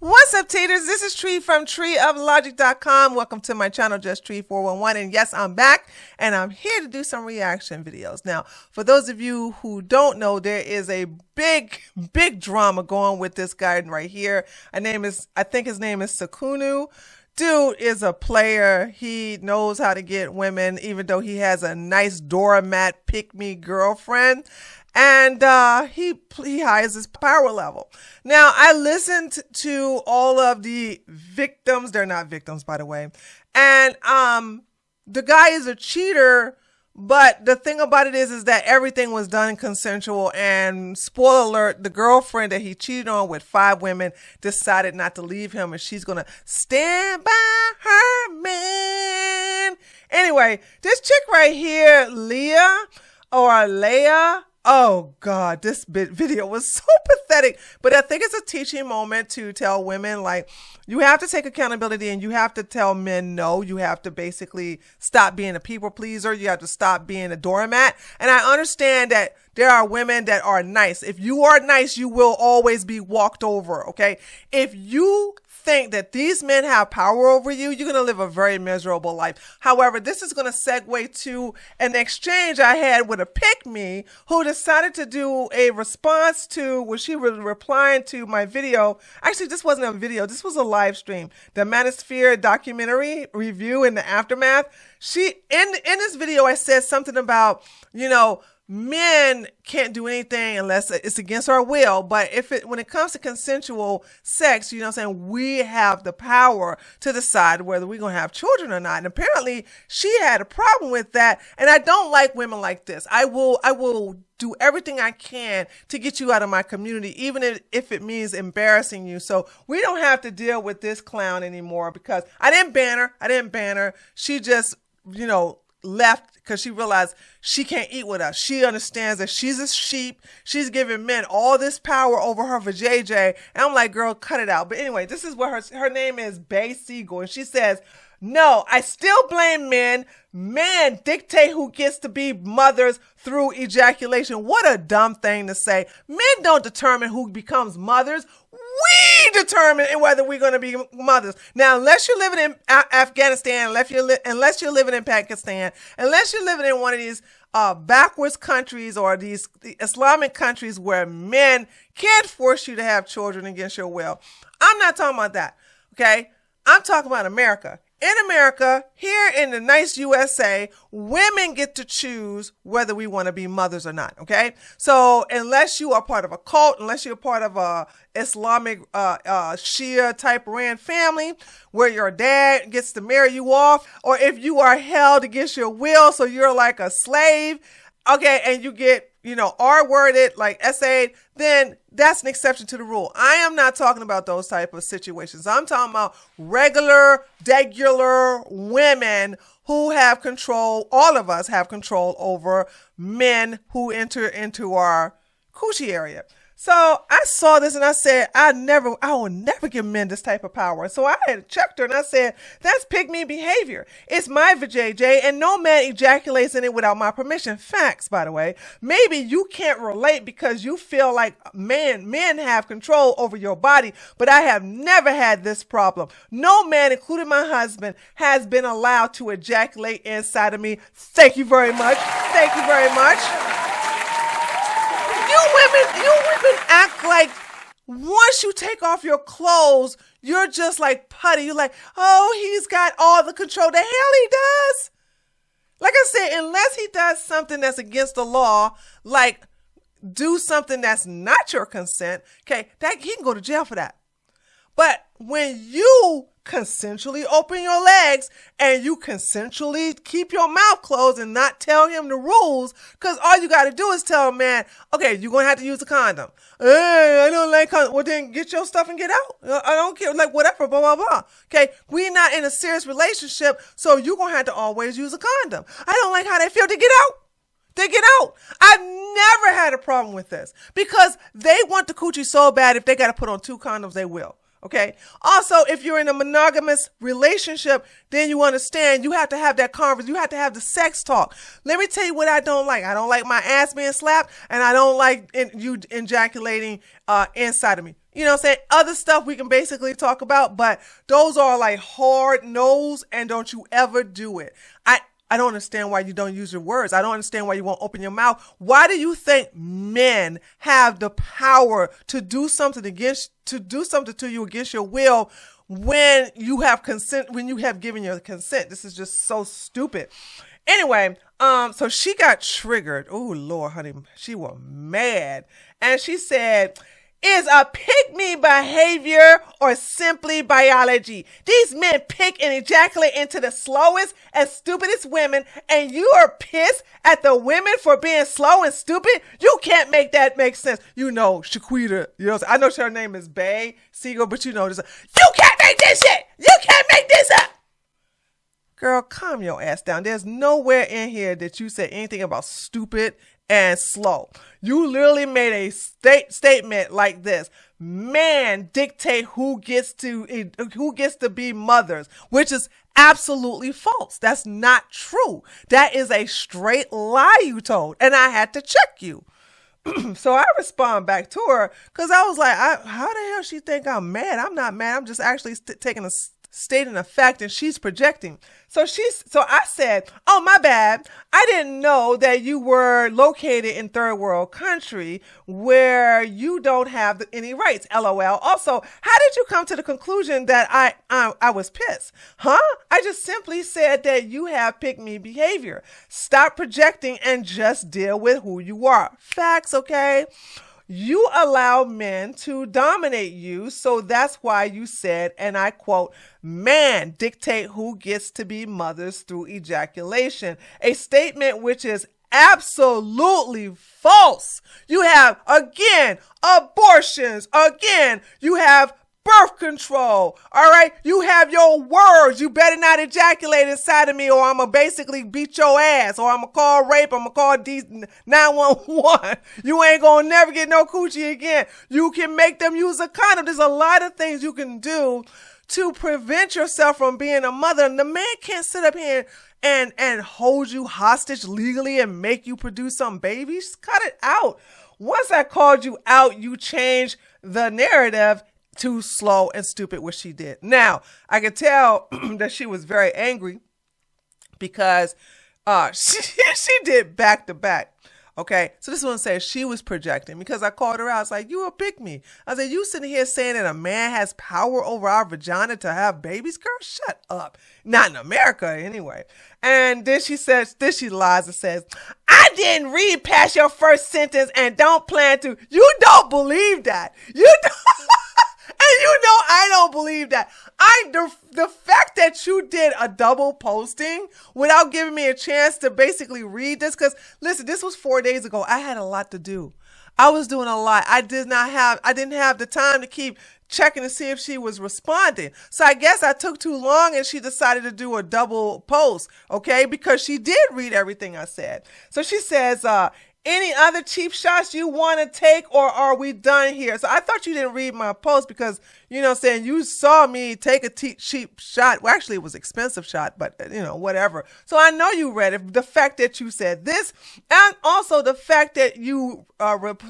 What's up, taters? This is Tree from treeoflogic.com. Welcome to my channel, Just Tree 411. And yes, I'm back and I'm here to do some reaction videos. Now, for those of you who don't know, there is a big drama going with this guy right here. I think his name is Sykkuno. Dude is a player. He knows how to get women, even though he has a nice doormat pick-me girlfriend. And he hides his power level. Now, I listened to all of the victims. They're not victims, by the way. And the guy is a cheater. But the thing about it is that everything was done consensual. And spoiler alert, the girlfriend that he cheated on with 5 women decided not to leave him. And she's going to stand by her man. Anyway, this chick right here, Leah, oh God, this video was so pathetic, but I think it's a teaching moment to tell women, like, you have to take accountability and you have to tell men no. You have to basically stop being a people pleaser. You have to stop being a doormat. And I understand that there are women that are nice. If you are nice, you will always be walked over, okay? If you think that these men have power over you, you're going to live a very miserable life. However, this is going to segue to an exchange I had with a pick-me who decided to do a response to when she was replying to my video. Actually, this wasn't a video. This was a live stream. The Manosphere documentary review in the aftermath. In this video, I said something about, men can't do anything unless it's against our will. But when it comes to consensual sex, we have the power to decide whether we're going to have children or not. And apparently she had a problem with that. And I don't like women like this. I will do everything I can to get you out of my community, even if it means embarrassing you. So we don't have to deal with this clown anymore, because I didn't ban her. She just, left because she realized she can't eat with us. She understands that she's a sheep. She's giving men all this power over her vajayjay. And I'm like, girl, cut it out. But anyway, this is what her name is, Bay Siegel. And she says, no, I still blame men. Men dictate who gets to be mothers through ejaculation. What a dumb thing to say. Men don't determine who becomes mothers. We determine whether we're going to be mothers. Now, unless you're living in Afghanistan, unless you're living in Pakistan, unless you're living in one of these backwards countries or these Islamic countries where men can't force you to have children against your will. I'm not talking about that, okay? I'm talking about America. In America, here in the nice USA, women get to choose whether we want to be mothers or not, okay? So unless you are part of a cult, unless you're part of a Islamic Shia type Rand family where your dad gets to marry you off, or if you are held against your will, so you're like a slave, okay, and you get, R-worded, like essayed, then that's an exception to the rule. I am not talking about those type of situations. I'm talking about regular women who have control. All of us have control over men who enter into our coochie area. So I saw this and I said, I will never give men this type of power. So I had checked her and I said, that's pygmy behavior. It's my vajayjay and no man ejaculates in it without my permission. Facts, by the way. Maybe you can't relate because you feel like men have control over your body, but I have never had this problem. No man, including my husband, has been allowed to ejaculate inside of me. Thank you very much. Thank you very much. You women act like once you take off your clothes, you're just like putty. You're like, oh, he's got all the control. The hell he does. Like I said, unless he does something that's against the law, like do something that's not your consent, okay, he can go to jail for that. But when you consensually open your legs and you consensually keep your mouth closed and not tell him the rules, because all you got to do is tell a man, okay, you're going to have to use a condom. Hey, I don't like condom. Well, then get your stuff and get out. I don't care, like whatever, blah, blah, blah. Okay, we're not in a serious relationship, so you're going to have to always use a condom. I don't like how they feel. To get out. They get out. I've never had a problem with this because they want the coochie so bad. If they got to put on 2 condoms, they will. Okay. Also, if you're in a monogamous relationship, then you understand you have to have that conversation. You have to have the sex talk. Let me tell you what I don't like. I don't like my ass being slapped, and I don't like you ejaculating inside of me. You know what I'm saying? Other stuff we can basically talk about, but those are like hard no's, and don't you ever do it. I don't understand why you don't use your words. I don't understand why you won't open your mouth. Why do you think men have the power to do something to you against your will when you have consent, when you have given your consent? This is just so stupid. Anyway, so she got triggered. Oh Lord, honey, she was mad. And she said, is a pick-me behavior or simply biology? These men pick and ejaculate into the slowest and stupidest women, and you are pissed at the women for being slow and stupid? You can't make that make sense. You know, Shaquita, you know, I know her name is Bay Siegel, but you know this. You can't make this shit! You can't make this up! Girl, calm your ass down. There's nowhere in here that you said anything about stupid and slow. You literally made a statement like this: man dictate who gets to be mothers, which is absolutely false. That's not true. That is a straight lie you told, and I had to check you. So I respond back to her because I was like, how the hell she think I'm mad? I'm not mad. I'm just actually stating a fact, and she's projecting. So I said, oh, my bad. I didn't know that you were located in third world country where you don't have any rights. LOL. Also, how did you come to the conclusion that I was pissed? Huh? I just simply said that you have pick me behavior. Stop projecting and just deal with who you are. Facts, okay? You allow men to dominate you, so that's why you said, and I quote, man dictate who gets to be mothers through ejaculation, a statement which is absolutely false. You have, again, abortions. Again, you have birth control. All right. You have your words. You better not ejaculate inside of me, or I'm going to basically beat your ass, or I'm going to call rape. I'm going to call 911. You ain't going to never get no coochie again. You can make them use a condom. There's a lot of things you can do to prevent yourself from being a mother. And the man can't sit up here and hold you hostage legally and make you produce some babies. Cut it out. Once I called you out, you changed the narrative too slow and stupid, which she did. Now, I could tell that she was very angry because she did back to back. Okay, so this one says she was projecting because I called her out. I was like, you a pick me. I said, you sitting here saying that a man has power over our vagina to have babies? Girl, shut up. Not in America anyway. And then she lies and says, I didn't read past your first sentence and don't plan to. You don't believe that. You don't. And you know I don't believe that. The fact that you did a double posting without giving me a chance to basically read this, because listen, this was 4 days ago. I had a lot to do. I was doing a lot. I didn't have the time to keep checking to see if she was responding. So I guess I took too long and she decided to do a double post, okay? Because she did read everything I said. So she says, any other cheap shots you want to take, or are we done here? So I thought you didn't read my post because, you know what I'm saying, you saw me take a cheap shot. Well, actually, it was an expensive shot, but, you know, whatever. So I know you read it. The fact that you said this, and also the fact that you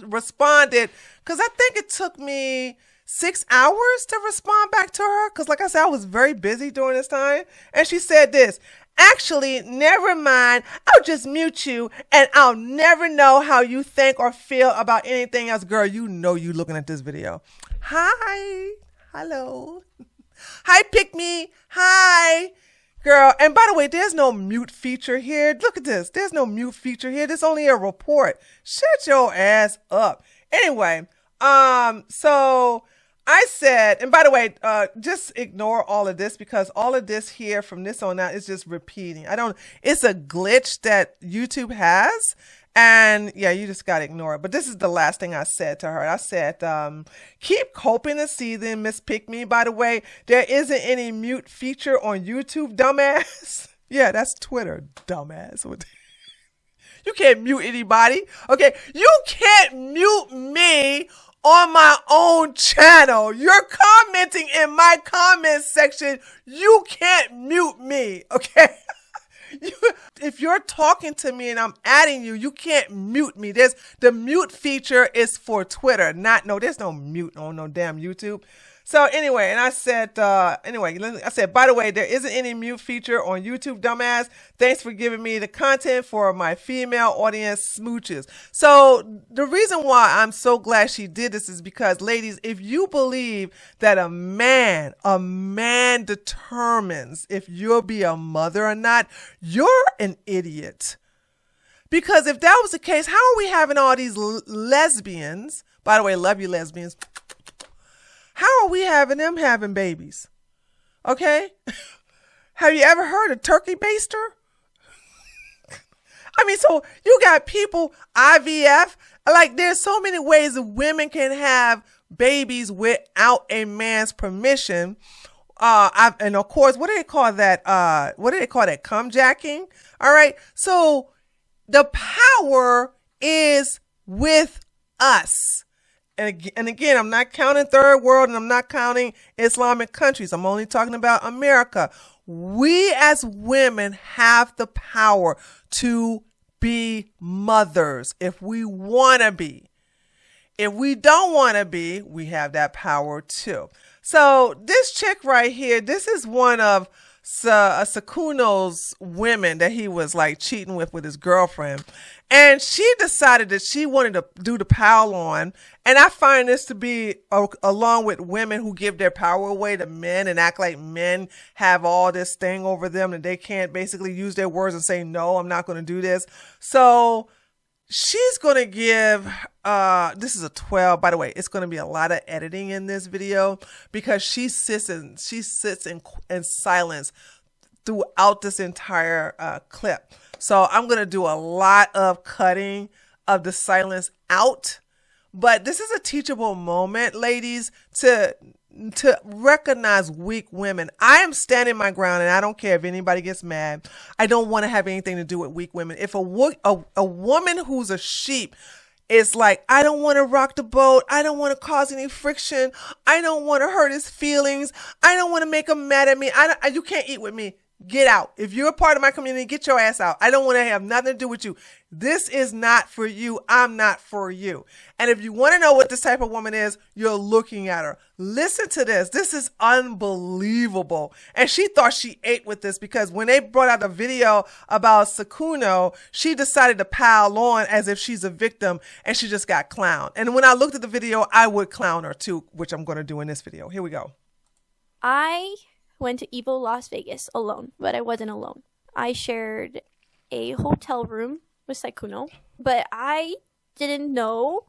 responded, because I think it took me 6 hours to respond back to her. Because like I said, I was very busy during this time. And she said this: actually, never mind. I'll just mute you and I'll never know how you think or feel about anything else. Girl, you know you looking at this video. Hi. Hello. Hi, pick me. Hi. Girl, and by the way, there's no mute feature here. Look at this. There's no mute feature here. There's only a report. Shut your ass up. Anyway, so I said, and by the way, just ignore all of this because all of this here from this on out is just repeating. It's a glitch that YouTube has. And yeah, you just got to ignore it. But this is the last thing I said to her. I said, keep coping and seething, Miss Pick Me. By the way, there isn't any mute feature on YouTube, dumbass. Yeah, that's Twitter, dumbass. You can't mute anybody. Okay, you can't mute me on my own channel. You're commenting in my comment section. You can't mute me, okay? If you're talking to me and I'm adding you, you can't mute me. There's the mute feature is for Twitter. There's no mute on no damn YouTube. So anyway, and I said, by the way, there isn't any mute feature on YouTube, dumbass. Thanks for giving me the content for my female audience smooches. So the reason why I'm so glad she did this is because, ladies, if you believe that a man determines if you'll be a mother or not, you're an idiot. Because if that was the case, how are we having all these lesbians? By the way, love you, lesbians. How are we having them having babies? Okay? Have you ever heard of turkey baster? I mean, so you got people, IVF, like there's so many ways that women can have babies without a man's permission. And of course, what do they call that? Cum jacking? All right. So the power is with us. And again, I'm not counting third world and I'm not counting Islamic countries. I'm only talking about America. We as women have the power to be mothers if we want to be. If we don't want to be, we have that power too. So this chick right here, this is one of Sykkuno's women that he was like cheating with his girlfriend. And she decided that she wanted to do the pile on. And I find this to be along with women who give their power away to men and act like men have all this thing over them and they can't basically use their words and say, no, I'm not going to do this. So she's going to give, this is a 12, by the way, it's going to be a lot of editing in this video because she sits in silence throughout this entire clip. So I'm going to do a lot of cutting of the silence out, but this is a teachable moment, ladies, to recognize weak women. I am standing my ground and I don't care if anybody gets mad. I don't want to have anything to do with weak women. If a woman who's a sheep is like, I don't want to rock the boat. I don't want to cause any friction. I don't want to hurt his feelings. I don't want to make him mad at me. You can't eat with me. Get out. If you're a part of my community, get your ass out. I don't want to have nothing to do with you. This is not for you. I'm not for you. And if you want to know what this type of woman is, you're looking at her. Listen to this. This is unbelievable. And she thought she ate with this because when they brought out a video about Sykkuno, she decided to pile on as if she's a victim and she just got clowned. And when I looked at the video, I would clown her too, which I'm going to do in this video. Here we go. I went to Evil Las Vegas alone, but I wasn't alone. I shared a hotel room with Sykkuno, but I didn't know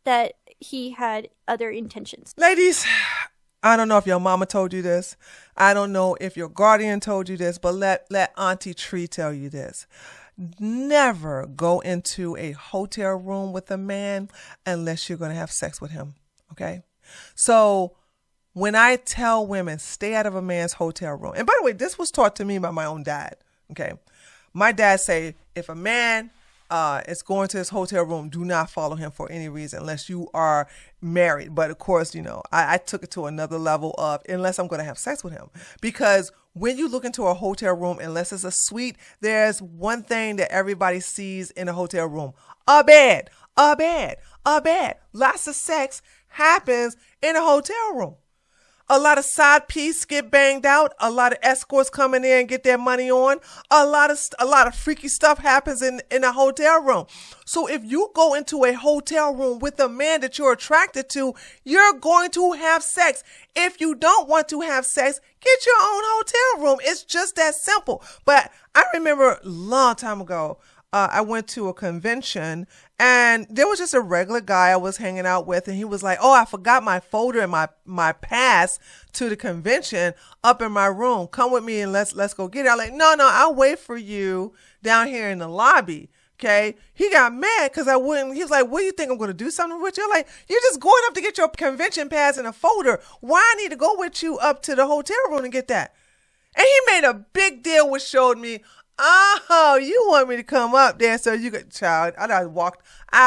that he had other intentions. Ladies, I don't know if your mama told you this. I don't know if your guardian told you this, but let Auntie Tree tell you this. Never go into a hotel room with a man unless you're going to have sex with him, okay? So when I tell women, stay out of a man's hotel room. And by the way, this was taught to me by my own dad. Okay. My dad say, if a man is going to his hotel room, do not follow him for any reason unless you are married. But of course, I took it to another level of unless I'm going to have sex with him. Because when you look into a hotel room, unless it's a suite, there's one thing that everybody sees in a hotel room. A bed. Lots of sex happens in a hotel room. A lot of side piece get banged out. A lot of escorts come in there and get their money on. A lot of freaky stuff happens in a hotel room. So if you go into a hotel room with a man that you're attracted to, you're going to have sex. If you don't want to have sex, get your own hotel room. It's just that simple. But I remember a long time ago, I went to a convention and there was just a regular guy I was hanging out with. And he was like, oh, I forgot my folder and my pass to the convention up in my room. Come with me and let's go get it. I'm like, no, I'll wait for you down here in the lobby. Okay. He got mad because I wouldn't. He was like, what do you think? I'm going to do something with you? I'm like, you're just going up to get your convention pass and a folder. Why I need to go with you up to the hotel room and get that? And he made a big deal, which showed me Oh, you want me to come up there so you could, child. I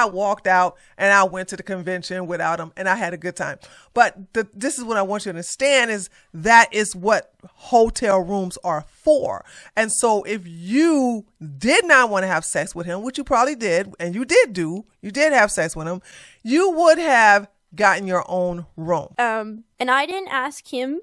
walked out and I went to the convention without him and I had a good time. But this is what I want you to understand is that is what hotel rooms are for. And so if you did not want to have sex with him, which you probably did, and you did have sex with him, you would have gotten your own room. And I didn't ask him.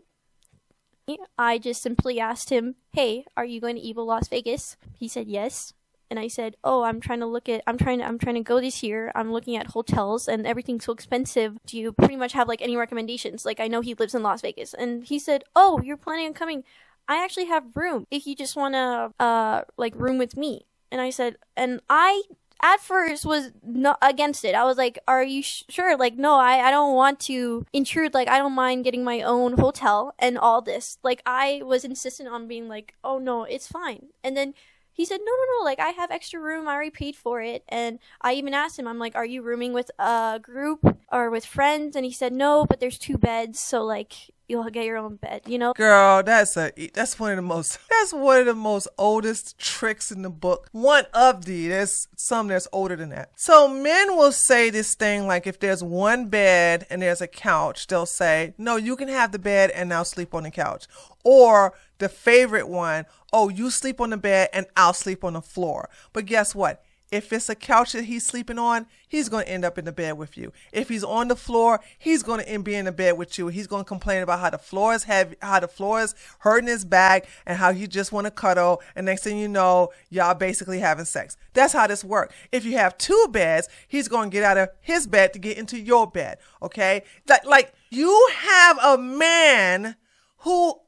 I just simply asked him, "Hey, are you going to Evil Las Vegas?" He said yes. And I said, "Oh, I'm trying to go this year. I'm looking at hotels and everything's so expensive. Do you pretty much have like any recommendations? Like I know he lives in Las Vegas." And he said, "Oh, you're planning on coming. I actually have room if you just want to like room with me." And I said, and I at first was not against it. I was like, "Are you sure?" Like, no, I don't want to intrude. Like, I don't mind getting my own hotel and all this. Like, I was insistent on being like, "Oh no, it's fine." And then he said, no, like, I have extra room. I already paid for it. And I even asked him, I'm like, "Are you rooming with a group or with friends?" And he saed, "No, but there's 2 beds. So, like, you'll get your own bed, you know?" Girl, that's one of the most oldest tricks in the book. There's some that's older than that. So men will say this thing like if there's one bed and there's a couch, they'll say, "No, you can have the bed and I'll sleep on the couch." Or the favorite one, "Oh, you sleep on the bed and I'll sleep on the floor." But guess what? If it's a couch that he's sleeping on, he's going to end up in the bed with you. If he's on the floor, he's going to be in the bed with you. He's going to complain about how the floor is heavy, how the floor is hurting his back, and how you just want to cuddle. And next thing you know, y'all basically having sex. That's how this works. If you have 2 beds, he's going to get out of his bed to get into your bed. Okay? Like you have a man who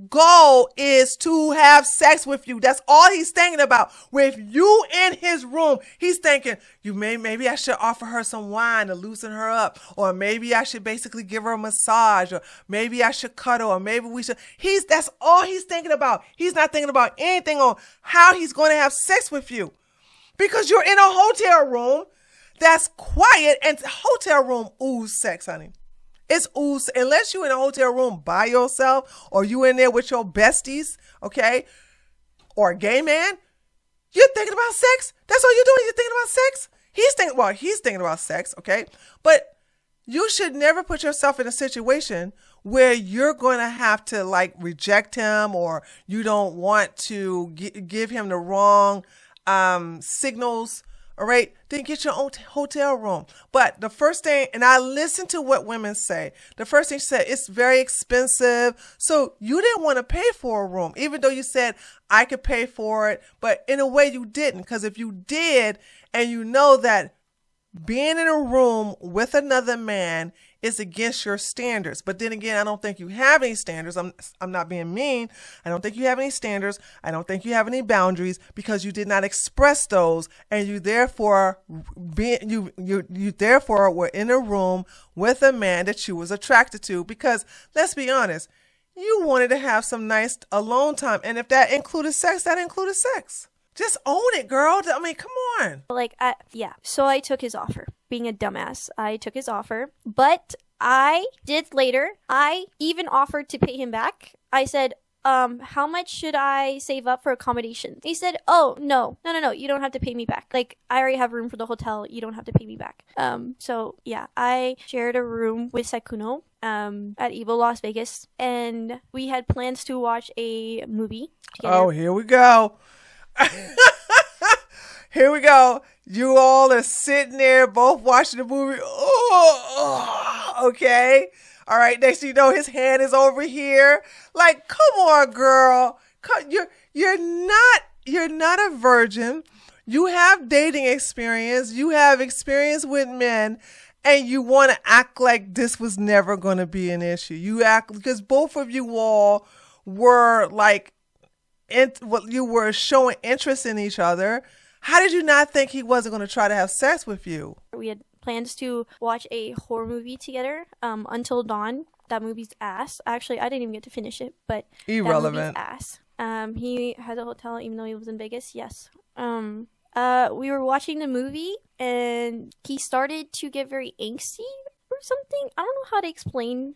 goal is to have sex with you. That's all he's thinking about. With you in his room, he's thinking, maybe I should offer her some wine to loosen her up, or maybe I should basically give her a massage, or maybe I should cuddle, or maybe we should. That's all he's thinking about. He's not thinking about anything on how he's going to have sex with you, because you're in a hotel room that's quiet, and hotel room ooze sex, honey. It's ooze, unless you're in a hotel room by yourself or you in there with your besties, okay, or a gay man. You're thinking about sex. That's all you're doing. You're thinking about sex. He's thinking about sex, okay, but you should never put yourself in a situation where you're going to have to like reject him, or you don't want to give him the wrong signals. All right, then get your own hotel room. But the first thing, and I listen to what women say. The first thing she said, it's very expensive. So you didn't want to pay for a room, even though you said I could pay for it. But in a way you didn't, because if you did, and you know that being in a room with another man is against your standards. But then again, I don't think you have any standards. I'm not being mean. I don't think you have any standards. I don't think you have any boundaries, because you did not express those, and you therefore therefore were in a room with a man that you was attracted to. Because let's be honest, you wanted to have some nice alone time, and if that included sex, that included sex. Just own it, girl. I mean, come on. So I took his offer. Being a dumbass, I took his offer. But I did later. I even offered to pay him back. I said, how much should I save up for accommodation? He said, "Oh, no. You don't have to pay me back. Like, I already have room for the hotel. You don't have to pay me back." So yeah, I shared a room with Sykkuno at Evil Las Vegas, and we had plans to watch a movie together. Oh, here we go. Here we go. You all are sitting there both watching the movie. Oh, okay. All right. Next thing you know, his hand is over here. Like, come on, girl. You're not a virgin. You have dating experience. You have experience with men, and you want to act like this was never going to be an issue. You act because both of you all were like, you were showing interest in each other. How did you not think he wasn't going to try to have sex with you? We had plans to watch a horror movie together, Until Dawn. That movie's ass. Actually, I didn't even get to finish it, but irrelevant. That movie's ass. He has a hotel even though he was in Vegas. Yes. We were watching the movie, and he started to get very angsty or something. I don't know how to explain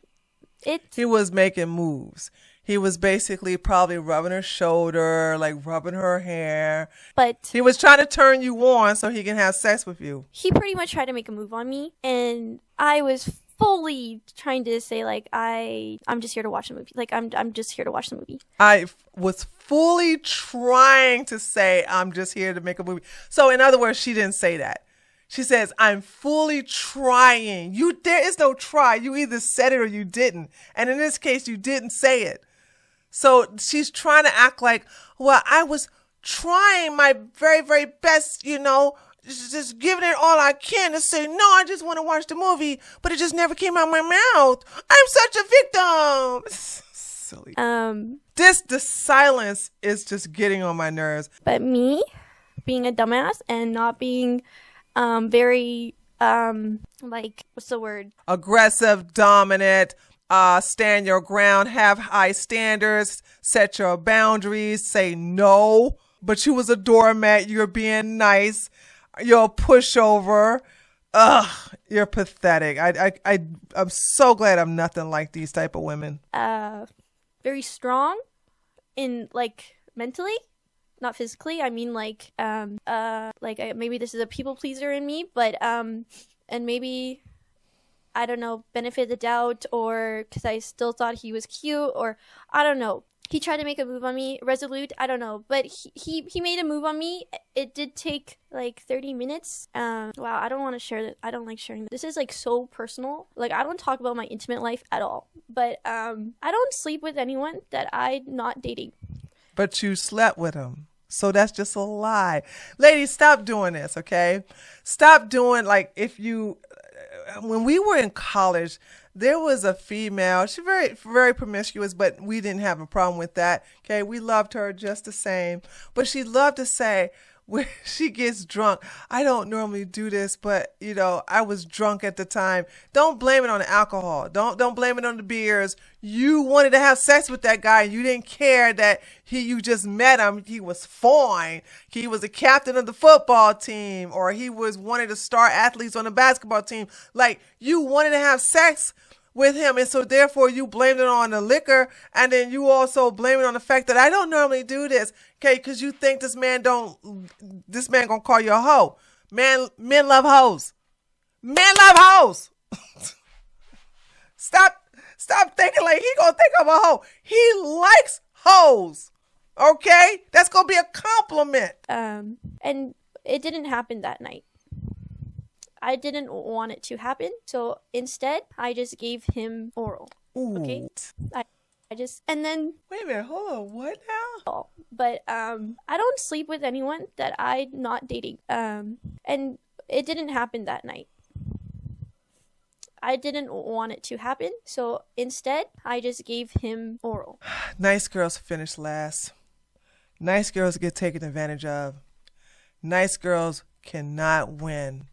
He was making moves. He was basically probably rubbing her shoulder, like rubbing her hair. But he was trying to turn you on so he can have sex with you. He pretty much tried to make a move on me, and I was fully trying to say, like, I'm just here to watch the movie. Like, I'm just here to watch the movie. I was fully trying to say, I'm just here to make a movie. So in other words, she didn't say that. She says, I'm fully trying. There is no try. You either said it or you didn't. And in this case, you didn't say it. So she's trying to act like, well, I was trying my very, very best, just giving it all I can to say, no, I just want to watch the movie, but it just never came out of my mouth. I'm such a victim. Silly. The silence is just getting on my nerves. But me being a dumbass and not being very, what's the word? Aggressive, dominant, stand your ground, have high standards, set your boundaries, say no. But you was a doormat. You're being nice. You're a pushover. Ugh, you're pathetic. I'm so glad I'm nothing like these type of women. Very strong in, like, mentally, not physically. I mean, maybe this is a people pleaser in me, but, and maybe, I don't know, benefit of the doubt, or because I still thought he was cute, or I don't know. He tried to make a move on me, resolute, I don't know, but he made a move on me. It did take like 30 minutes. Wow, I don't want to share that. I don't like sharing. This is like so personal. Like, I don't talk about my intimate life at all, but I don't sleep with anyone that I'm not dating. But you slept with him. So that's just a lie. Ladies, stop doing this, okay? Stop doing, when we were in college, there was a female, she's very, very promiscuous, but we didn't have a problem with that. Okay. We loved her just the same, but she loved to say when she gets drunk, I don't normally do this, but I was drunk at the time. Don't blame it on the alcohol. Don't blame it on the beers. You wanted to have sex with that guy and you didn't care that you just met him. He was fine. He was the captain of the football team, or he was one of the star athletes on the basketball team. Like, you wanted to have sex with him, and so therefore you blamed it on the liquor, and then you also blame it on the fact that I don't normally do this, okay, because you think this man gonna call you a hoe. Men love hoes. Men love hoes. Stop thinking like he gonna think I'm a hoe. He likes hoes. Okay? That's gonna be a compliment. And it didn't happen that night. I didn't want it to happen, so instead, I just gave him oral. Ooh. Okay? And then... Wait a minute, hold on, what now? But, I don't sleep with anyone that I'm not dating. And it didn't happen that night. I didn't want it to happen, so instead, I just gave him oral. Nice girls finish last. Nice girls get taken advantage of. Nice girls cannot win.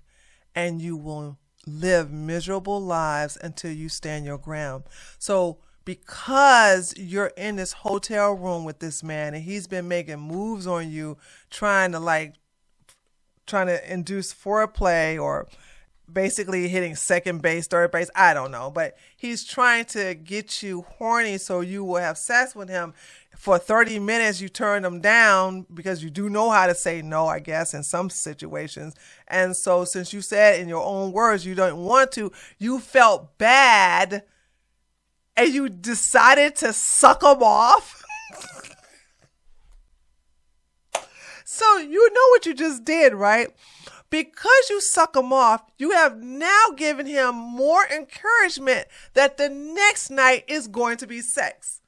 And you will live miserable lives until you stand your ground. So because you're in this hotel room with this man and he's been making moves on you, trying to induce foreplay, or basically hitting second base, third base, I don't know. But he's trying to get you horny so you will have sex with him. For 30 minutes, you turn him down because you do know how to say no, I guess, in some situations. And so since you said in your own words you don't want to, you felt bad and you decided to suck him off. So you know what you just did, right? Because you suck him off, you have now given him more encouragement that the next night is going to be sex.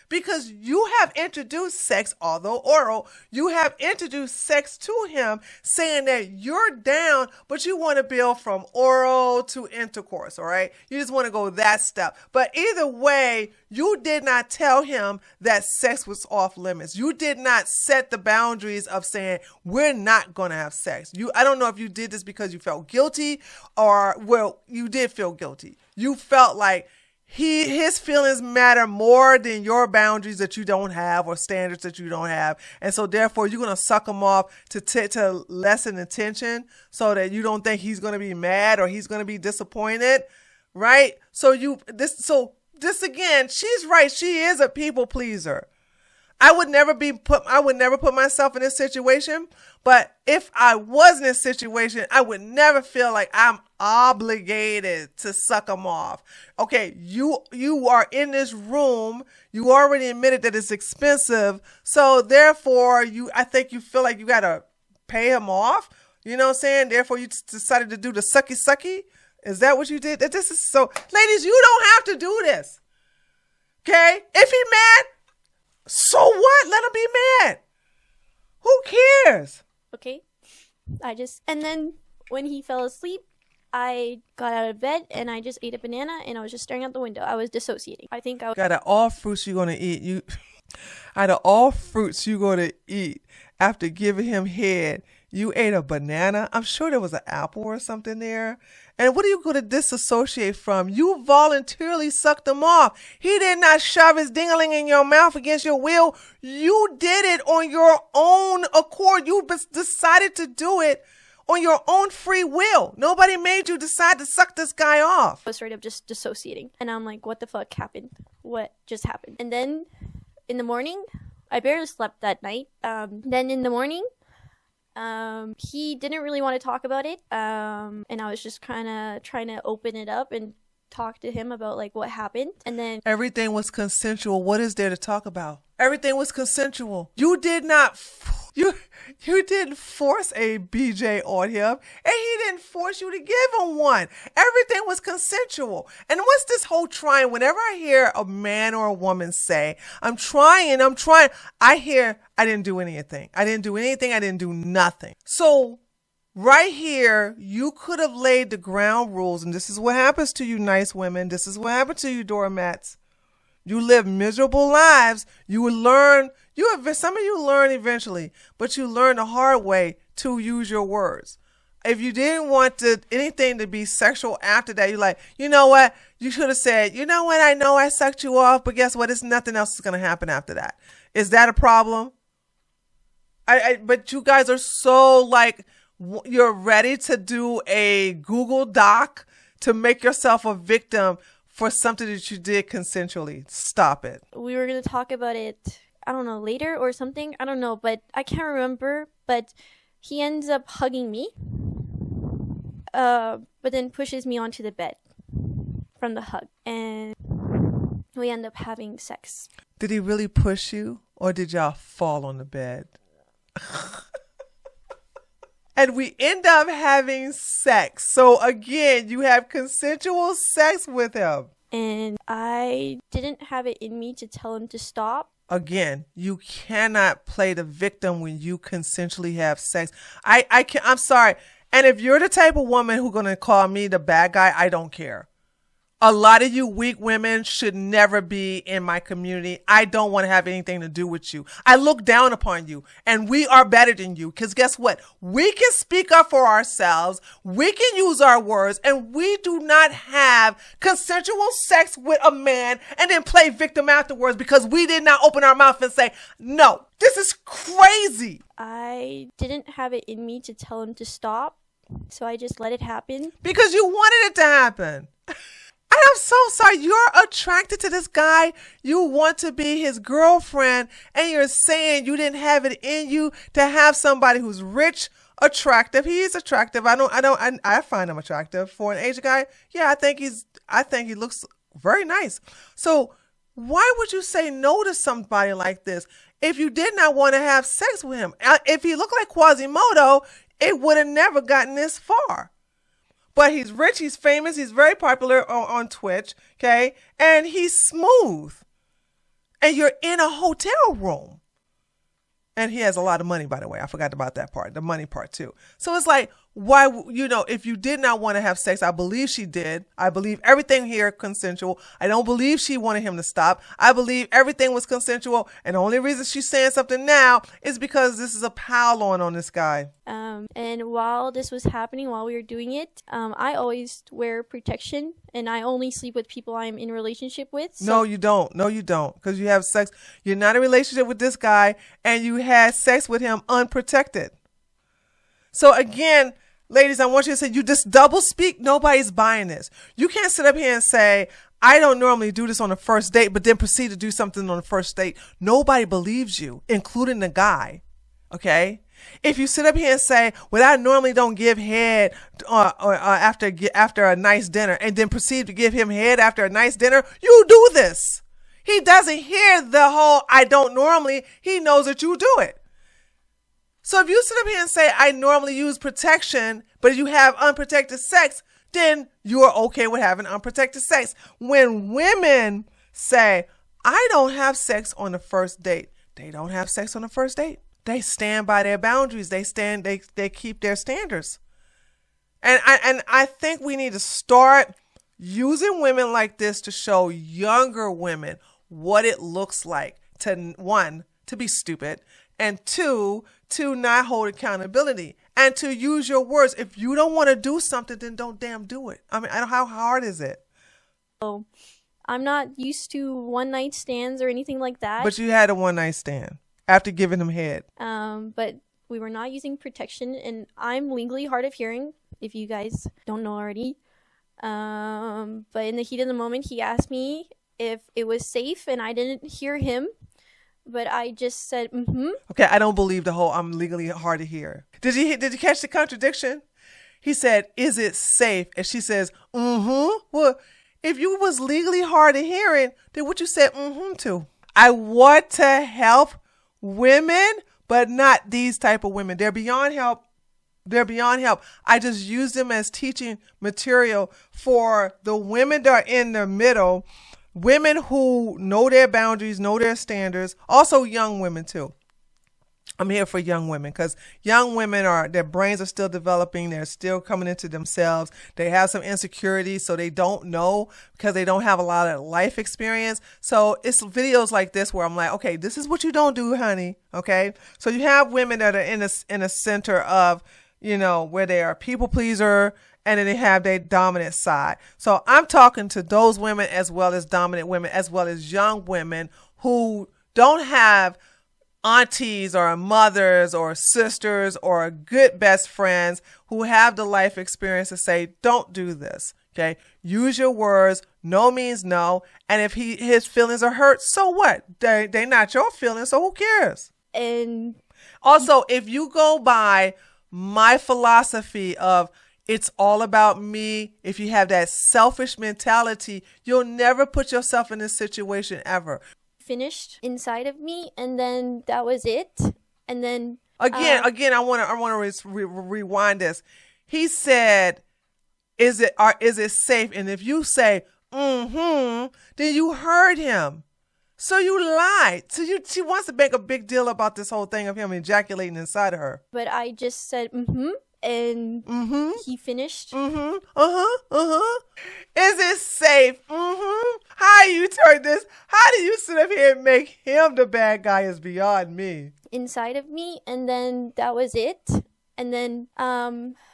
Because you have introduced sex, although oral, you have introduced sex to him, saying that you're down, but you want to build from oral to intercourse, all right? You just want to go that step. But either way, you did not tell him that sex was off limits. You did not set the boundaries of saying, we're not going to have sex. I don't know if you did this because you felt guilty, or, well, you did feel guilty. You felt like his feelings matter more than your boundaries that you don't have, or standards that you don't have. And so therefore you're going to suck him off to lessen the tension so that you don't think he's going to be mad or he's going to be disappointed. Right. So this again, she's right. She is a people pleaser. I would never put myself in this situation. But if I was in this situation, I would never feel like I'm obligated to suck them off. Okay, you are in this room. You already admitted that it's expensive. So therefore, I think you feel like you got to pay him off. You know what I'm saying? Therefore, you decided to do the sucky. Is that what you did? This is so, ladies, you don't have to do this. Okay? If he mad, so what? Let him be mad. Who cares? Okay. And then when he fell asleep, I got out of bed and I just ate a banana and I was just staring out the window. I was dissociating. I think I was. Out of all fruits you're going to eat, out of all fruits you're going to eat after giving him head, you ate a banana. I'm sure there was an apple or something there. And what are you going to disassociate from? You voluntarily sucked him off. He did not shove his dingling in your mouth against your will. You did it on your own accord. You decided to do it on your own free will. Nobody made you decide to suck this guy off. I was straight up just dissociating. And I'm like, what the fuck happened? What just happened? And then in the morning, I barely slept that night. Then in the morning, he didn't really want to talk about it. And I was just kind of trying to open it up and talk to him about like what happened. And then everything was consensual. What is there to talk about? Everything was consensual. You did not, you didn't force a BJ on him, and he didn't force you to give him one. Everything was consensual. And what's this whole trying? Whenever I hear a man or a woman say, I'm trying, I hear, I didn't do anything. I didn't do nothing. So right here, you could have laid the ground rules, and this is what happens to you nice women. This is what happens to you doormats. You live miserable lives. You will learn. Some of you learn eventually, but you learn the hard way to use your words. If you didn't want anything to be sexual after that, you're like, you know what? You should have said, you know what? I know I sucked you off, but guess what? It's nothing else is going to happen after that. Is that a problem? But you guys are so like, you're ready to do a Google Doc to make yourself a victim for something that you did consensually. Stop it. We were going to talk about it, I don't know, later or something. I don't know, but I can't remember. But he ends up hugging me, but then pushes me onto the bed from the hug. And we end up having sex. Did he really push you, or did y'all fall on the bed? And we end up having sex. So again, you have consensual sex with him. And I didn't have it in me to tell him to stop. Again, you cannot play the victim when you consensually have sex. I'm sorry. And if you're the type of woman who's going to call me the bad guy, I don't care. A lot of you weak women should never be in my community. I don't want to have anything to do with you. I look down upon you, and we are better than you. Because guess what? We can speak up for ourselves. We can use our words, and we do not have consensual sex with a man and then play victim afterwards because we did not open our mouth and say, no, this is crazy. I didn't have it in me to tell him to stop, so I just let it happen. Because you wanted it to happen. I'm so sorry. You're attracted to this guy. You want to be his girlfriend, and you're saying you didn't have it in you to have somebody who's rich, attractive. He is attractive. I find him attractive for an Asian guy. Yeah, I think he looks very nice. So why would you say no to somebody like this if you did not want to have sex with him? If he looked like Quasimodo, it would have never gotten this far. But he's rich, he's famous, he's very popular on Twitch, okay? And he's smooth. And you're in a hotel room. And he has a lot of money, by the way. I forgot about that part, the money part too. So it's like, why, if you did not want to have sex, I believe she did. I believe everything here consensual. I don't believe she wanted him to stop. I believe everything was consensual. And the only reason she's saying something now is because this is a pile on this guy. And while this was happening, while we were doing it, I always wear protection, and I only sleep with people I'm in a relationship with. So No, you don't. Because you have sex. You're not in a relationship with this guy, and you had sex with him unprotected. So again, ladies, I want you to say, you just double speak. Nobody's buying this. You can't sit up here and say, I don't normally do this on the first date, but then proceed to do something on the first date. Nobody believes you, including the guy. Okay? If you sit up here and say, well, I normally don't give head after a nice dinner, and then proceed to give him head after a nice dinner, you do this. He doesn't hear the whole I don't normally. He knows that you do it. So if you sit up here and say, I normally use protection, but you have unprotected sex, then you are okay with having unprotected sex. When women say, I don't have sex on the first date, they don't have sex on the first date. They stand by their boundaries. They keep their standards. And I think we need to start using women like this to show younger women what it looks like to, one, to be stupid, and two, to not hold accountability, and to use your words. If you don't want to do something, then don't damn do it. I mean, how hard is it? So, I'm not used to one night stands or anything like that. But you had a one night stand after giving him head. But we were not using protection, and I'm legally hard of hearing, if you guys don't know already. But in the heat of the moment, he asked me if it was safe, and I didn't hear him. But I just said, Okay, I don't believe the whole I'm legally hard to hear. Did you catch the contradiction? He said, is it safe? And she says, Well, if you was legally hard of hearing, then what you said to? I want to help women, but not these type of women. They're beyond help. They're beyond help. I just use them as teaching material for the women that are in the middle. Women who know their boundaries, know their standards. Also young women too. I'm here for young women because young women their brains are still developing. They're still coming into themselves. They have some insecurities, so they don't know because they don't have a lot of life experience. So it's videos like this where I'm like, okay, this is what you don't do, honey. Okay. So you have women that are in a center of, where they are people pleaser, and then they have their dominant side. So I'm talking to those women as well as dominant women, as well as young women who don't have aunties or mothers or sisters or good best friends who have the life experience to say, don't do this. Okay. Use your words. No means no. And if his feelings are hurt, so what? They're not your feelings. So who cares? And also, if you go by my philosophy of it's all about me, if you have that selfish mentality, you'll never put yourself in this situation ever. Finished inside of me, and then that was it. And then again, I want to rewind this. He said, "Is it safe?" And if you say, then you heard him. So you lied. So she wants to make a big deal about this whole thing of him ejaculating inside of her. But I just said, and he finished. Is it safe? How you turn this? How do you sit up here and make him the bad guy is beyond me. Inside of me, and then that was it. And then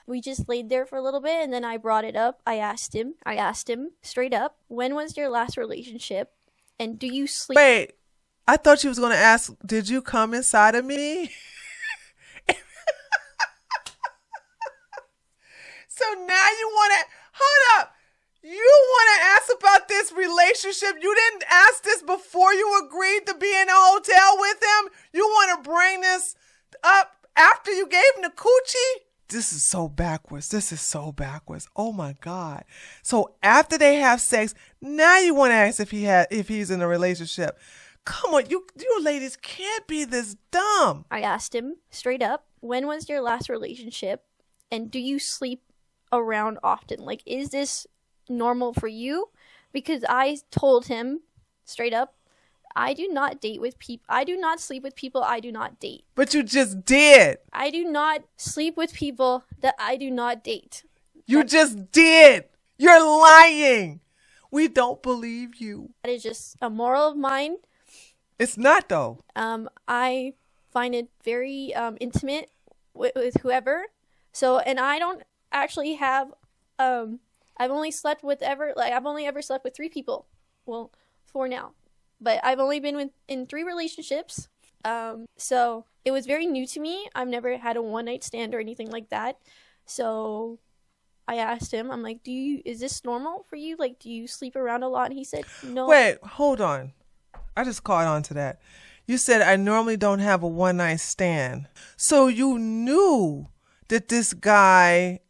we just laid there for a little bit, and then I brought it up. I asked him straight up, when was your last relationship? And do you sleep? Wait, I thought she was going to ask, did you come inside of me? So now you want to, hold up. You want to ask about this relationship? You didn't ask this before you agreed to be in a hotel with him? You want to bring this up after you gave him the coochie? This is so backwards. Oh my God. So after they have sex, now you want to ask if he's in a relationship. Come on, you ladies can't be this dumb. I asked him straight up, when was your last relationship? And do you sleep around often? Like, is this normal for you? Because I told him straight up, I do not date with people. I do not sleep with people I do not date. But you just did. I do not sleep with people that I do not date. You just did. You're lying. We don't believe you. That is just a moral of mine. It's not, though. I find it very intimate with whoever. So, and I don't actually have, I've only ever slept with 3 people. Well, 4 now. But I've only been in 3 relationships. So it was very new to me. I've never had a one-night stand or anything like that. So I asked him, I'm like, is this normal for you? Like, do you sleep around a lot? And he said, no. Wait, hold on. I just caught on to that. You said I normally don't have a one night stand. So you knew that this guy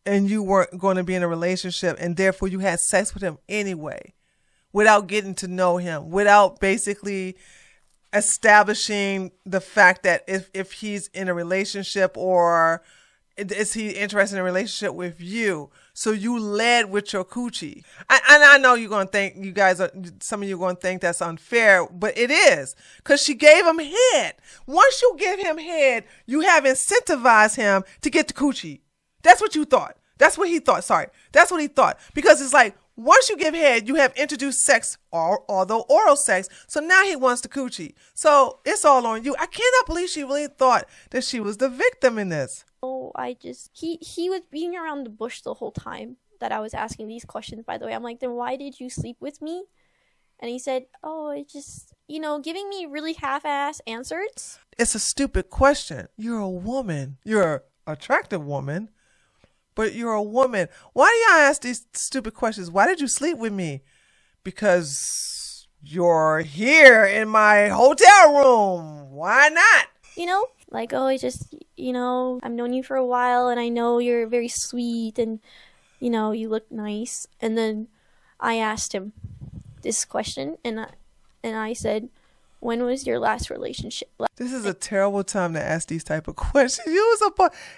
and you weren't going to be in a relationship, and therefore you had sex with him anyway, without getting to know him, without basically establishing the fact that if he's in a relationship, or is he interested in a relationship with you. So you led with your coochie. I know you're going to think, some of you are going to think that's unfair, but it is, because she gave him head. Once you give him head, you have incentivized him to get the coochie. That's what you thought. That's what he thought. Sorry. That's what he thought. Because it's like, once you give head, you have introduced sex, although oral sex. So now he wants the coochie. So it's all on you. I cannot believe she really thought that she was the victim in this. Oh, he was being around the bush the whole time that I was asking these questions, by the way. I'm like, then why did you sleep with me? And he said, oh, it just, giving me really half-ass answers. It's a stupid question. You're a woman. You're an attractive woman. But you're a woman. Why do y'all ask these stupid questions? Why did you sleep with me? Because you're here in my hotel room. Why not? Like, oh, it's just, I've known you for a while, and I know you're very sweet, and, you look nice. And then I asked him this question, and I said, when was your last relationship? This is a terrible time to ask these type of questions.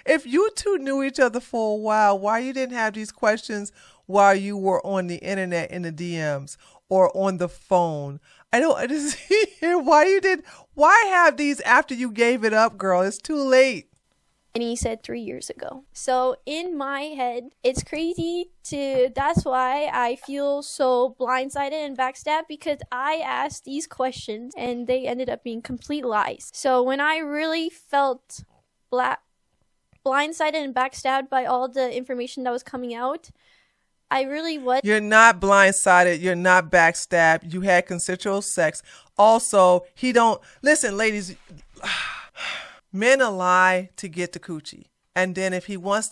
If you two knew each other for a while, why you didn't have these questions while you were on the internet in the DMs or on the phone? Why have these after you gave it up, girl? It's too late. And he said 3 years ago. So in my head, it's crazy that's why I feel so blindsided and backstabbed, because I asked these questions and they ended up being complete lies. So when I really felt blindsided and backstabbed by all the information that was coming out, I really was. You're not blindsided. You're not backstabbed. You had consensual sex. Also, listen, ladies, men lie to get the coochie. And then once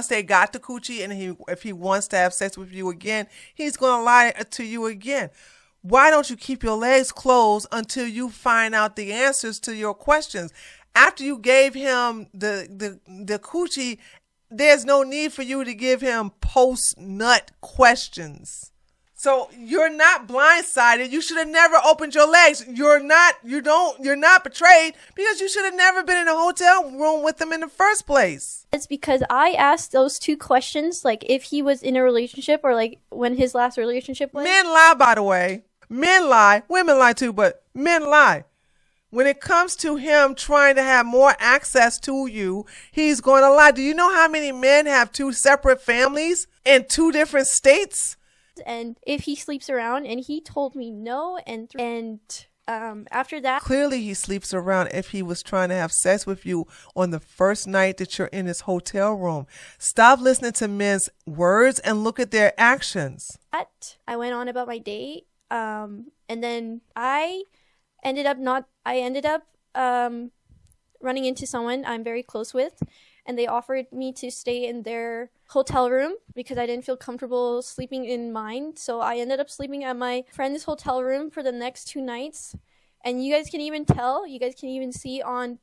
they got the coochie and if he wants to have sex with you again, he's going to lie to you again. Why don't you keep your legs closed until you find out the answers to your questions? After you gave him the coochie, there's no need for you to give him post-nut questions. So you're not blindsided. You should have never opened your legs. You're not betrayed, because you should have never been in a hotel room with him in the first place. It's because I asked those two questions, like if he was in a relationship or like when his last relationship was. Men lie, by the way. Men lie. Women lie too, but men lie. When it comes to him trying to have more access to you, he's going to lie. Do you know how many men have 2 separate families in 2 different states? And if he sleeps around, and he told me no, and after that, clearly he sleeps around if he was trying to have sex with you on the first night that you're in his hotel room. Stop listening to men's words and look at their actions. I went on about my date, and then I ended up running into someone I'm very close with, and they offered me to stay in their hotel room because I didn't feel comfortable sleeping in mine. So I ended up sleeping at my friend's hotel room for the next 2 nights. And you guys can even see on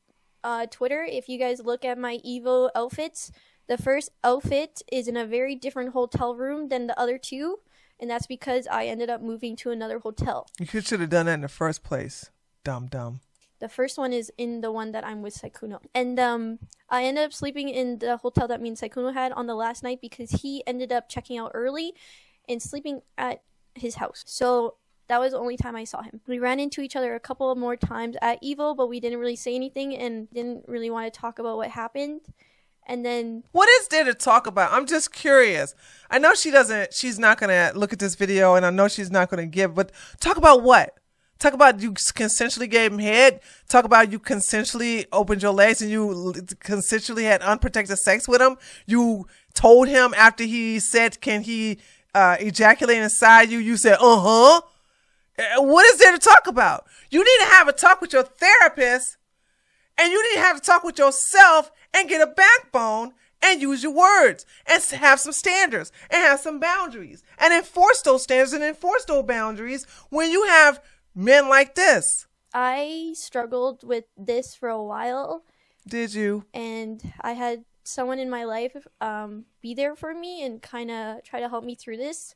Twitter, if you guys look at my Evo outfits, the first outfit is in a very different hotel room than the other 2. And that's because I ended up moving to another hotel. You should have done that in the first place. Dumb. The first one is in the one that I'm with Sykkuno. And I ended up sleeping in the hotel that me and Sykkuno had on the last night because he ended up checking out early and sleeping at his house. So that was the only time I saw him. We ran into each other a couple more times at Evo, but we didn't really say anything and didn't really want to talk about what happened. And then, what is there to talk about? I'm just curious. I know she's not going to look at this video, and I know she's not going to give, but talk about what? Talk about you consensually gave him head. Talk about you consensually opened your legs and you consensually had unprotected sex with him. You told him after he said, can he ejaculate inside you? You said, uh-huh. What is there to talk about? You need to have a talk with your therapist, and you need to have a talk with yourself and get a backbone and use your words and have some standards and have some boundaries and enforce those standards and enforce those boundaries when you have men like this. I struggled with this for a while. Did you? And I had someone in my life be there for me and kind of try to help me through this.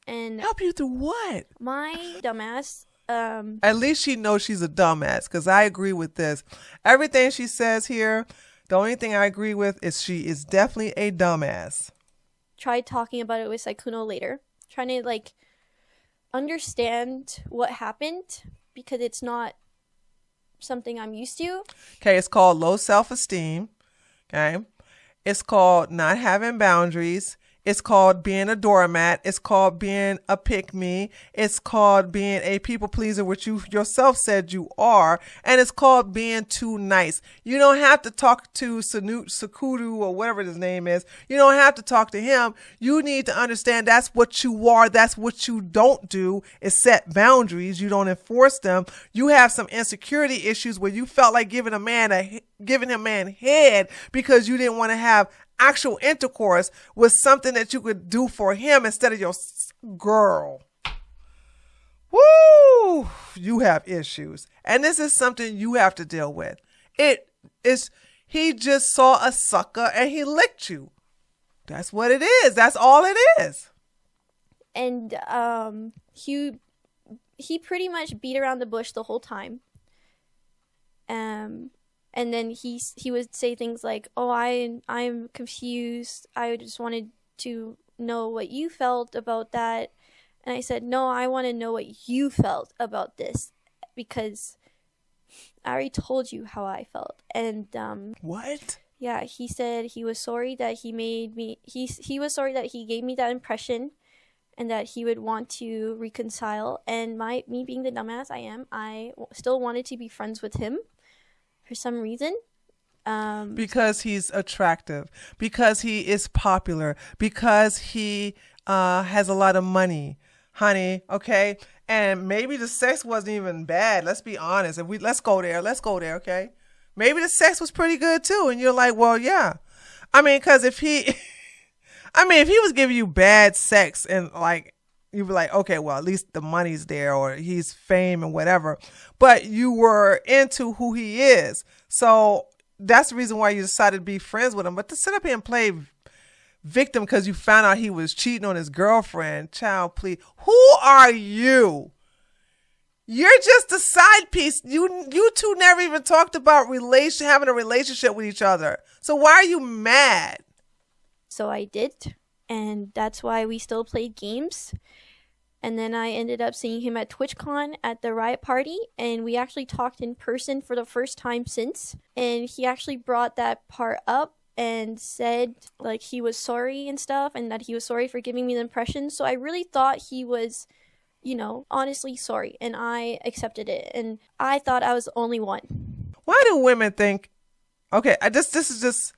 And help you through what? My dumbass. At least she knows she's a dumbass, because I agree with this. Everything she says here, the only thing I agree with is she is definitely a dumbass. Tried talking about it with Sykkuno later, trying to like understand what happened, because it's not something I'm used to. Okay, it's called low self-esteem. Okay, it's called not having boundaries. It's called being a doormat. It's called being a pick-me. It's called being a people pleaser, which you yourself said you are. And it's called being too nice. You don't have to talk to Sykkuno or whatever his name is. You don't have to talk to him. You need to understand that's what you are. That's what you don't do, is set boundaries. You don't enforce them. You have some insecurity issues where you felt like giving him man head because you didn't want to have actual intercourse with something that you could do for him instead of your girl. Woo! You have issues. And this is something you have to deal with. He just saw a sucker and he licked you. That's what it is. That's all it is. And he pretty much beat around the bush the whole time. And then he would say things like, "Oh, I'm confused. I just wanted to know what you felt about that." And I said, "No, I want to know what you felt about this, because I already told you how I felt." And what? Yeah, he said he was sorry that he made me. He was sorry that he gave me that impression, and that he would want to reconcile. And me being the dumbass I am, I still wanted to be friends with him. For some reason. Because he's attractive. Because he is popular. Because he has a lot of money. Honey, okay? And maybe the sex wasn't even bad. Let's be honest. Let's go there, okay? Maybe the sex was pretty good too. And you're like, well, yeah. I mean, because if he was giving you bad sex and like, you'd be like, okay, well, at least the money's there, or he's fame and whatever. But you were into who he is. So that's the reason why you decided to be friends with him. But to sit up here and play victim because you found out he was cheating on his girlfriend, child, please. Who are you? You're just a side piece. You two never even talked about having a relationship with each other. So why are you mad? So I did. And that's why we still played games. And then I ended up seeing him at TwitchCon at the Riot Party. And we actually talked in person for the first time since. And he actually brought that part up and said like he was sorry and stuff. And that he was sorry for giving me the impression. So I really thought he was, honestly sorry. And I accepted it. And I thought I was the only one. Why do women think... Okay, this is just...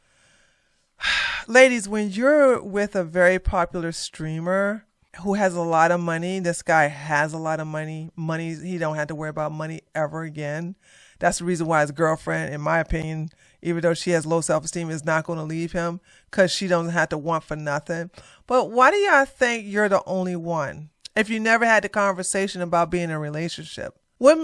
Ladies, when you're with a very popular streamer who has a lot of money, this guy has a lot of money. He don't have to worry about money ever again. That's the reason why his girlfriend, in my opinion, even though she has low self-esteem, is not going to leave him, because she doesn't have to want for nothing. But why do y'all think you're the only one if you never had the conversation about being in a relationship? I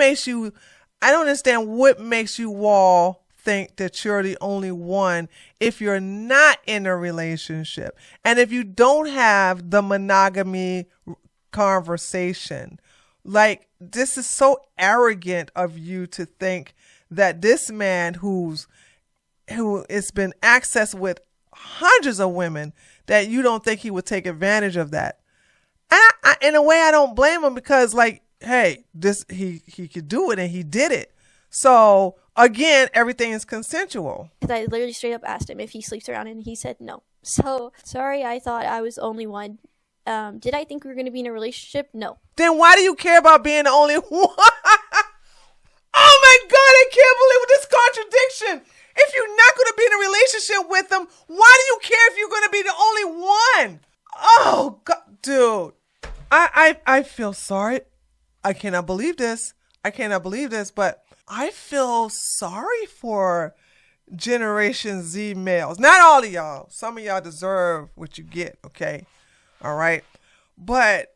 don't understand what makes you all think that you're the only one if you're not in a relationship, and if you don't have the monogamy conversation. Like, this is so arrogant of you to think that this man who has been accessed with hundreds of women, that you don't think he would take advantage of that. And I, in a way, I don't blame him, because like, hey, he could do it and he did it. So again, everything is consensual. Because I literally straight up asked him if he sleeps around, and he said no. So, sorry, I thought I was the only one. Did I think we were going to be in a relationship? No. Then why do you care about being the only one? Oh my God, I can't believe this contradiction. If you're not going to be in a relationship with them, why do you care if you're going to be the only one? Oh God, dude. I feel sorry. I cannot believe this. But I feel sorry for Generation Z males. Not all of y'all. Some of y'all deserve what you get, okay? All right? But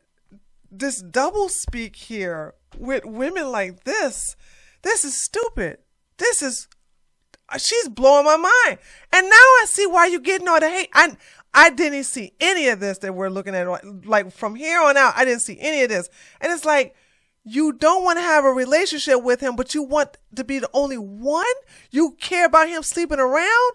this double speak here with women like this is stupid. She's blowing my mind. And now I see why you're getting all the hate. I didn't see any of this that we're looking at. Like from here on out, I didn't see any of this. And it's like, you don't want to have a relationship with him, but you want to be the only one? You care about him sleeping around?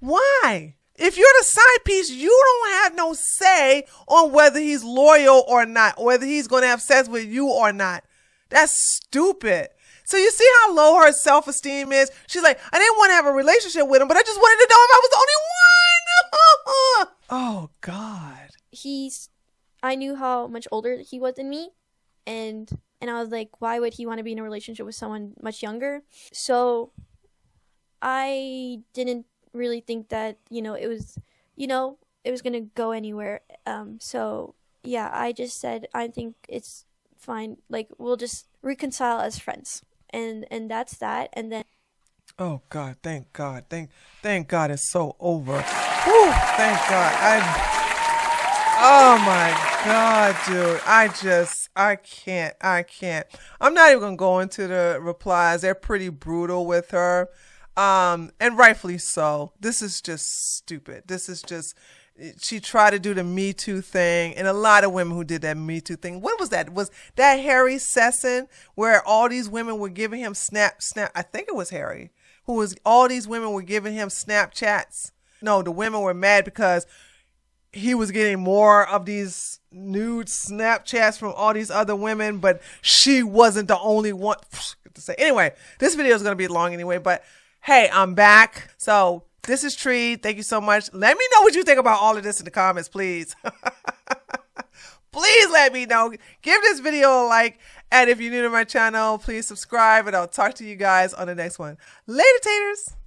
Why? If you're the side piece, you don't have no say on whether he's loyal or not, whether he's going to have sex with you or not. That's stupid. So you see how low her self-esteem is? She's like, I didn't want to have a relationship with him, but I just wanted to know if I was the only one. Oh, God. I knew how much older he was than me. And I was like, why would he want to be in a relationship with someone much younger? So I didn't really think that, it was going to go anywhere. So yeah, I just said, I think it's fine. Like, we'll just reconcile as friends. And that's that. And then. Oh God, thank God. Thank God it's so over. Whew, thank God. Oh my God, dude. I can't. I'm not even going to go into the replies. They're pretty brutal with her. And rightfully so. This is just stupid. She tried to do the Me Too thing, and a lot of women who did that Me Too thing. What was that? Was that Harry Sesson, where all these women were giving him snap? I think it was Harry, all these women were giving him Snapchats. No, the women were mad because he was getting more of these nude Snapchats from all these other women, but she wasn't the only one to say. Anyway, this video is going to be long anyway, but hey, I'm back. So this is Tree. Thank you so much. Let me know what you think about all of this in the comments, please. Please let me know. Give this video a like. And if you're new to my channel, please subscribe, and I'll talk to you guys on the next one. Later, taters.